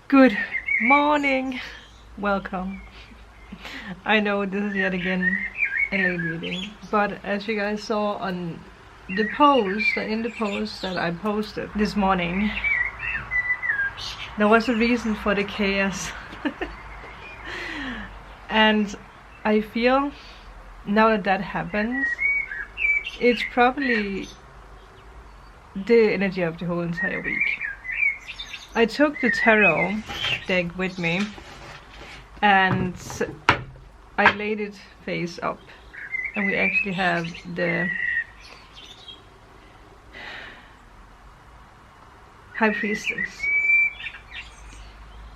Good morning, welcome. I know this is yet again a late reading, but as you guys saw on the post, in the post that I posted this morning, there was a reason for the chaos. And I feel now that that happens, it's probably the energy of the whole entire week. I took the tarot deck with me and I laid it face up, and we actually have the High Priestess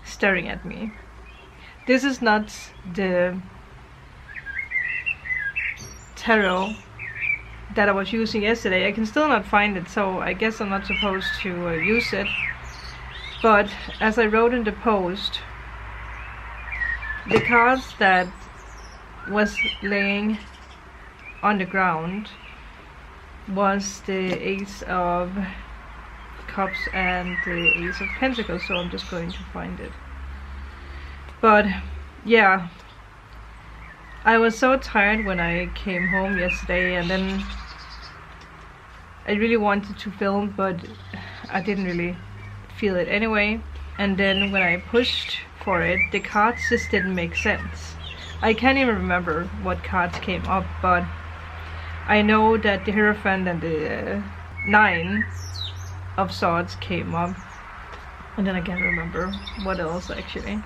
staring at me. This is not the tarot that I was using yesterday. I can still not find it, so I guess I'm not supposed to use it. But as I wrote in the post, the cards that was laying on the ground was the Ace of Cups and the Ace of Pentacles, so I'm just going to find it. But yeah, I was so tired when I came home yesterday, and then I really wanted to film, but I didn't really feel it anyway. And then when I pushed for it, the cards just didn't make sense. I can't even remember what cards came up, but I know that the Hierophant and the Nine of Swords came up, and then I can't remember what else actually.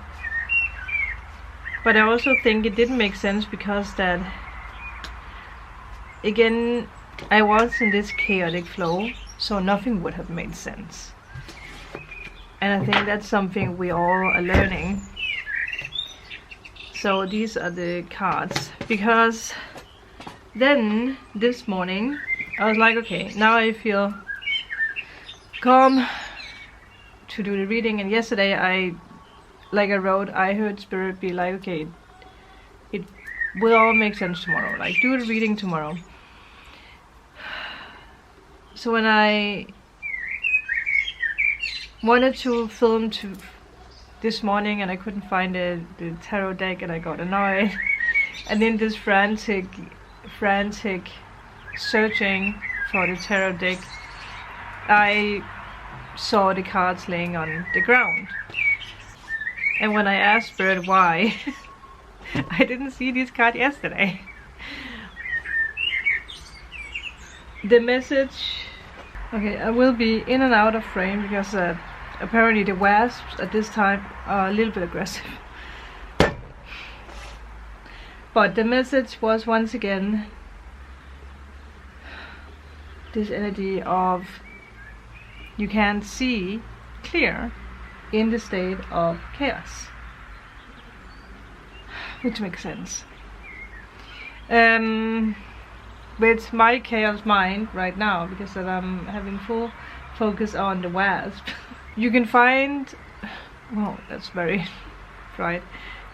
But I also think it didn't make sense because that, again, I was in this chaotic flow, so nothing would have made sense. And I think that's something we all are learning. So these are the cards, because then this morning I was like, okay, now I feel calm to do the reading. And yesterday I wrote, I heard Spirit be like, okay, it will all make sense tomorrow, like do the reading tomorrow. So when I wanted to film this morning and I couldn't find the tarot deck, and I got annoyed, and in this frantic searching for the tarot deck, I saw the cards laying on the ground. And when I asked Spirit why, I didn't see this card yesterday. The message, okay, I will be in and out of frame because apparently the wasps at this time are a little bit aggressive. But the message was once again this energy of you can't see clear in the state of chaos, which makes sense. With my chaos mind right now, because that I'm having full focus on the wasp, you can find, well, that's very right,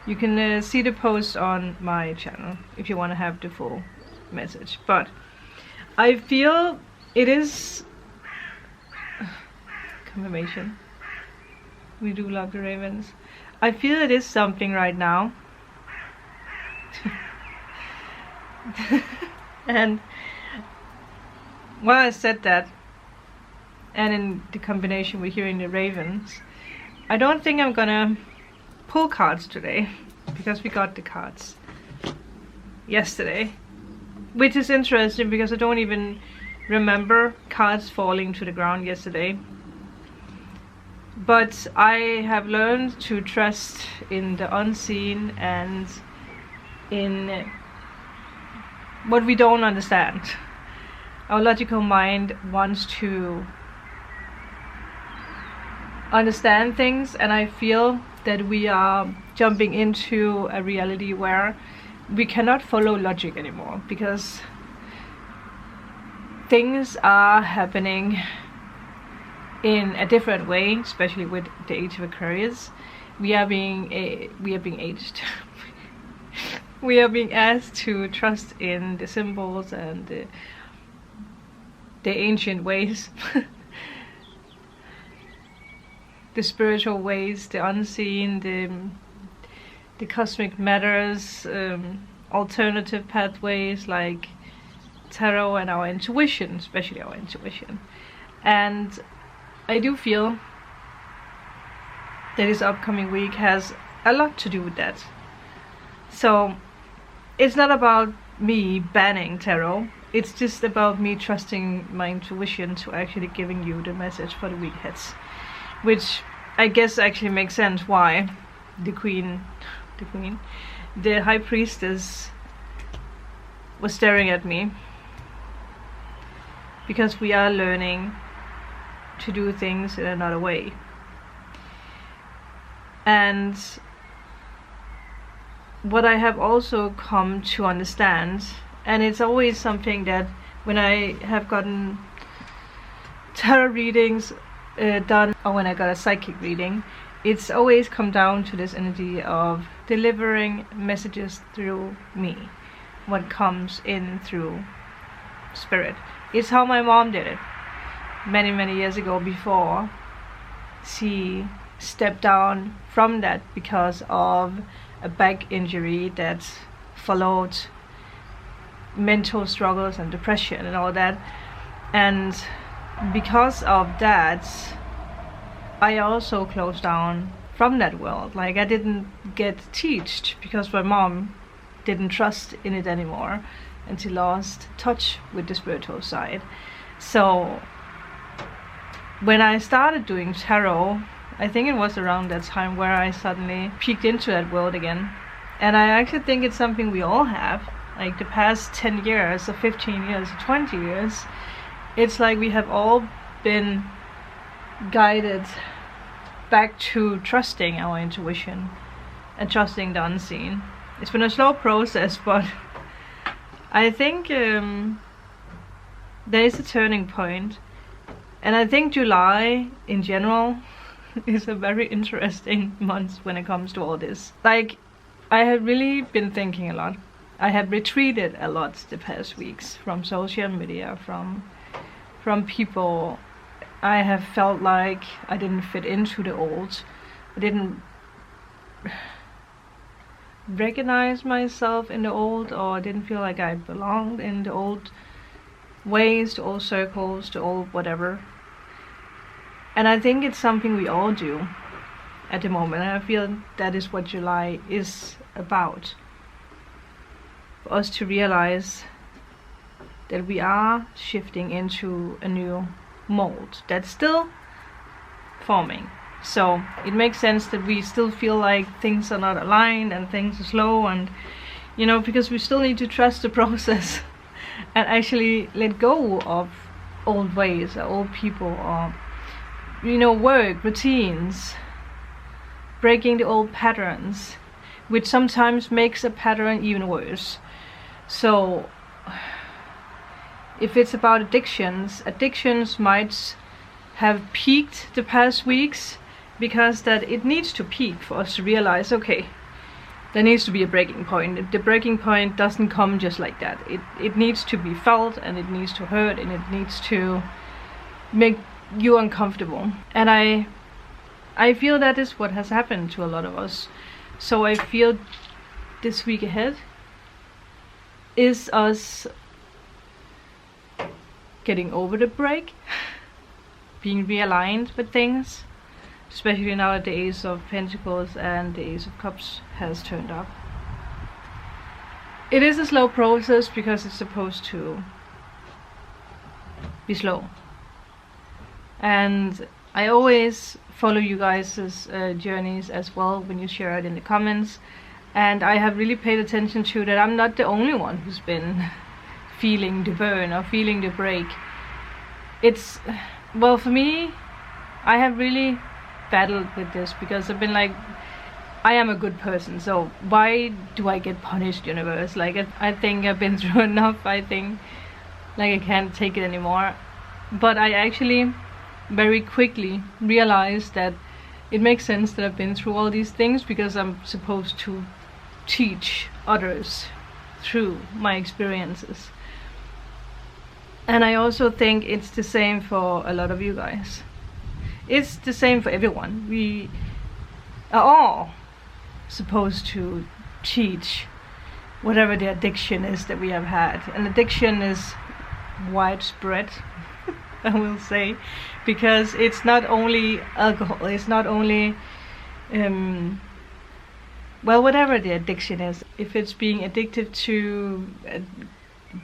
you can see the post on my channel if you want to have the full message. But I feel it is confirmation. We do love the ravens. I feel it is something right now. And while I said that, and in the combination with hearing the ravens, I don't think I'm gonna pull cards today, because we got the cards yesterday, which is interesting because I don't even remember cards falling to the ground yesterday. But I have learned to trust in the unseen and in what we don't understand. Our logical mind wants to understand things, and I feel that we are jumping into a reality where we cannot follow logic anymore, because things are happening in a different way, especially with the Age of Aquarius. We are being aged. We are being asked to trust in the symbols and the ancient ways. the spiritual ways, the unseen, the cosmic matters, alternative pathways like tarot and our intuition, especially our intuition. And I do feel that this upcoming week has a lot to do with that. So it's not about me banning tarot, it's just about me trusting my intuition to actually giving you the message for the week ahead, which I guess actually makes sense why the High Priestess was staring at me, because we are learning to do things in another way. And what I have also come to understand, and it's always something that when I have gotten tarot readings done, or when I got a psychic reading, it's always come down to this energy of delivering messages through me, what comes in through spirit. It's how my mom did it many years ago, before she stepped down from that because of a back injury that followed mental struggles and depression and all that. And because of that, I also closed down from that world. Like, I didn't get taught because my mom didn't trust in it anymore, and she lost touch with the spiritual side. So when I started doing tarot, I think it was around that time where I suddenly peeked into that world again. And I actually think it's something we all have. Like the past 10 years or 15 years or 20 years, it's like we have all been guided back to trusting our intuition and trusting the unseen. It's been a slow process, but I think there is a turning point. And I think July in general is a very interesting month when it comes to all this. Like, I have really been thinking a lot. I have retreated a lot the past weeks from social media, from people. I have felt like I didn't fit into the old. I didn't recognize myself in the old, or I didn't feel like I belonged in the old ways, the old circles, the old whatever. And I think it's something we all do at the moment. And I feel that is what July is about. For us to realize that we are shifting into a new mold that's still forming. So it makes sense that we still feel like things are not aligned and things are slow, and you know, because we still need to trust the process and actually let go of old ways or old people, or you know, work routines, breaking the old patterns, which sometimes makes a pattern even worse. So if it's about addictions might have peaked the past weeks, because that it needs to peak for us to realize, okay, there needs to be a breaking point. The breaking point doesn't come just like that. It needs to be felt, and it needs to hurt, and it needs to make you uncomfortable. And I feel that is what has happened to a lot of us. So I feel this week ahead is us getting over the break, being realigned with things, especially now that the Ace of Pentacles and the Ace of Cups has turned up. It is a slow process because it's supposed to be slow. And I always follow you guys' journeys as well when you share it in the comments. And I have really paid attention to that I'm not the only one who's been feeling the burn or feeling the break. It's, well, for me, I have really battled with this, because I've been like, I am a good person, so why do I get punished, universe? Like, I think I've been through enough. I think like I can't take it anymore. But I actually very quickly realized that it makes sense that I've been through all these things, because I'm supposed to teach others through my experiences. And I also think it's the same for a lot of you guys. it's the same for everyone. We are all supposed to teach whatever the addiction is that we have had. And addiction is widespread, I will say, because it's not only alcohol, it's not only well, whatever the addiction is. If it's being addicted to a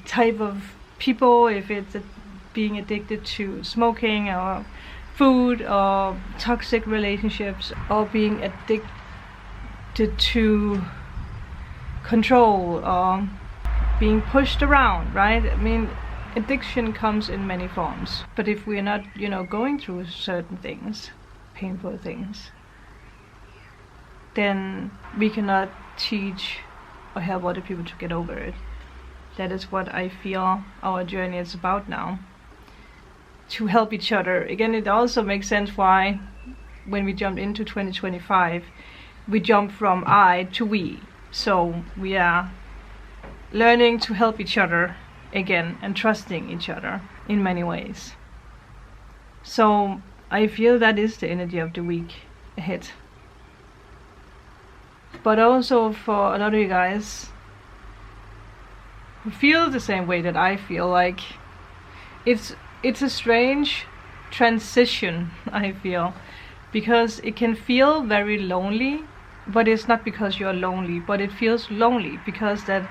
type of people, if it's being addicted to smoking or food or toxic relationships, or being addicted to control or being pushed around, right? I mean, addiction comes in many forms. But if we're not, going through certain things, painful things, then we cannot teach or help other people to get over it. That is what I feel our journey is about now. To help each other. Again, it also makes sense why, when we jumped into 2025, we jumped from I to we. So we are learning to help each other again and trusting each other in many ways. So I feel that is the energy of the week ahead. But also for a lot of you guys who feel the same way that I feel, like it's a strange transition, I feel, because it can feel very lonely, but it's not because you're lonely, but it feels lonely because that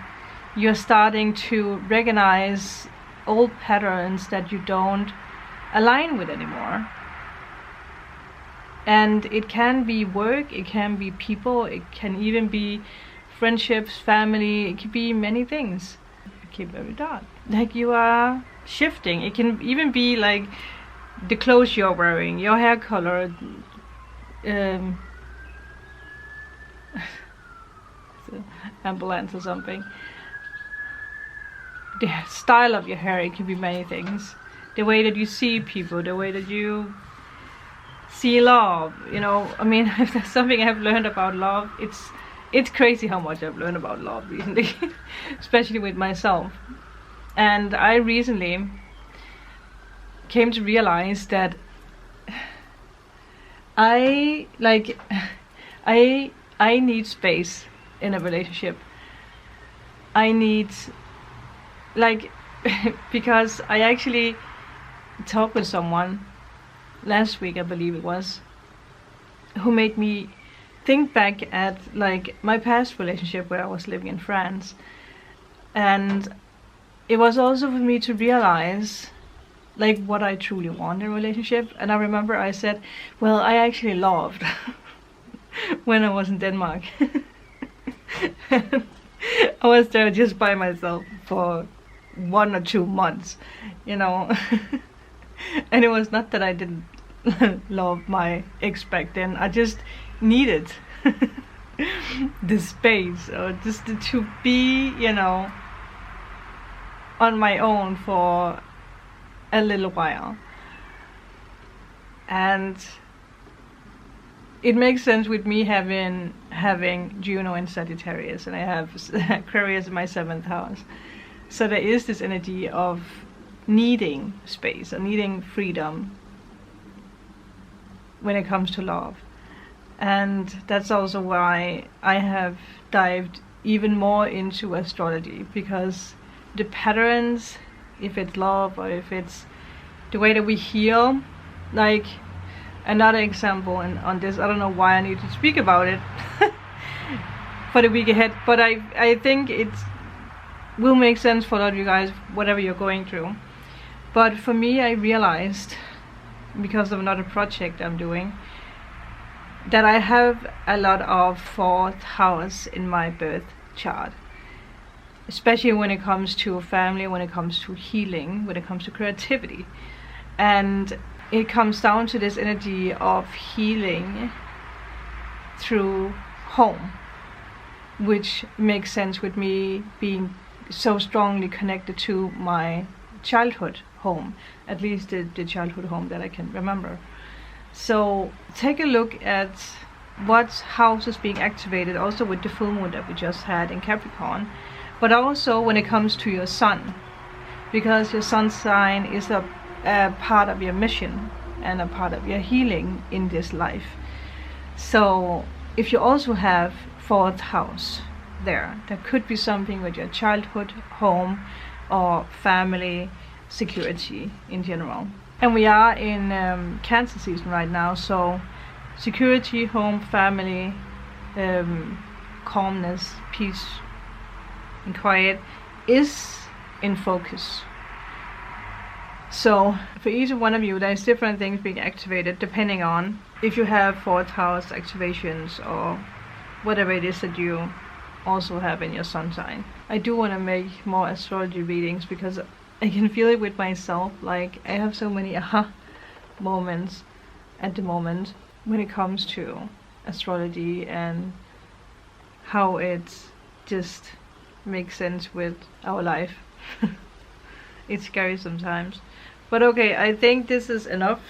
you're starting to recognize old patterns that you don't align with anymore. And it can be work, it can be people, it can even be friendships, family, it can be many things. It can be very dark. Like you are shifting. It can even be like the clothes you're wearing, your hair color, ambulance or something. The style of your hair, it can be many things. The way that you see people, the way that you see love, I mean, if there's something I've learned about love, it's crazy how much I've learned about love recently, especially with myself. And I recently came to realize that I need space in a relationship. I need, because I actually talked with someone last week, I believe it was, who made me think back at my past relationship where I was living in France. And it was also for me to realize what I truly want in a relationship. And I remember I said, well, I actually loved when I was in Denmark. I was there just by myself for 1 or 2 months, and it was not that I didn't love my ex back then. I just needed the space, or just to be, on my own for a little while. And it makes sense with me having Juno in Sagittarius, and I have Aquarius in my 7th house. So there is this energy of needing space or needing freedom when it comes to love. And that's also why I have dived even more into astrology, because the patterns, if it's love or if it's the way that we heal, another example on this, I don't know why I need to speak about it for the week ahead, but I think it will make sense for a lot of you guys, whatever you're going through. But for me, I realized, because of another project I'm doing, that I have a lot of 4th house in my birth chart, especially when it comes to family, when it comes to healing, when it comes to creativity. And it comes down to this energy of healing through home, which makes sense with me being so strongly connected to my childhood home, at least the childhood home that I can remember. So take a look at what house is being activated, also with the full moon that we just had in Capricorn, but also when it comes to your sun, because your sun sign is a part of your mission, and a part of your healing in this life. So if you also have 4th house there could be something with your childhood, home, or family, security in general. And we are in Cancer season right now, so security, home, family, calmness, peace, and quiet is in focus. So for each one of you, there's different things being activated depending on if you have 4th house activations or whatever it is that you also have in your sun sign. I do want to make more astrology readings because I can feel it with myself. Like, I have so many aha moments at the moment when it comes to astrology and how it just makes sense with our life. It's scary sometimes, but okay, I think this is enough.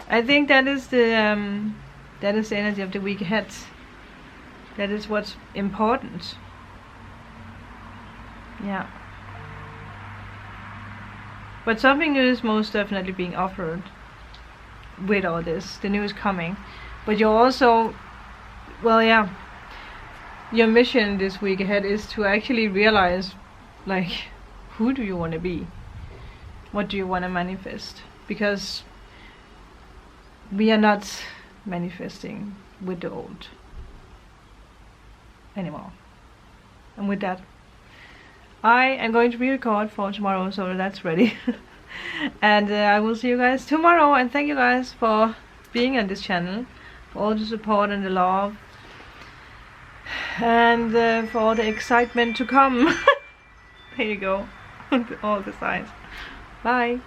I think that is the energy of the week ahead. That is what's important. Yeah. But something new is most definitely being offered with all this. The new is coming. But you're also, well, yeah, your mission this week ahead is to actually realize, like, who do you want to be? What do you want to manifest? Because we are not manifesting with the old anymore. And with that, I am going to re-record for tomorrow, so that's ready. And I will see you guys tomorrow, and thank you guys for being on this channel, for all the support and the love, and for all the excitement to come. There you go. All the signs. Bye.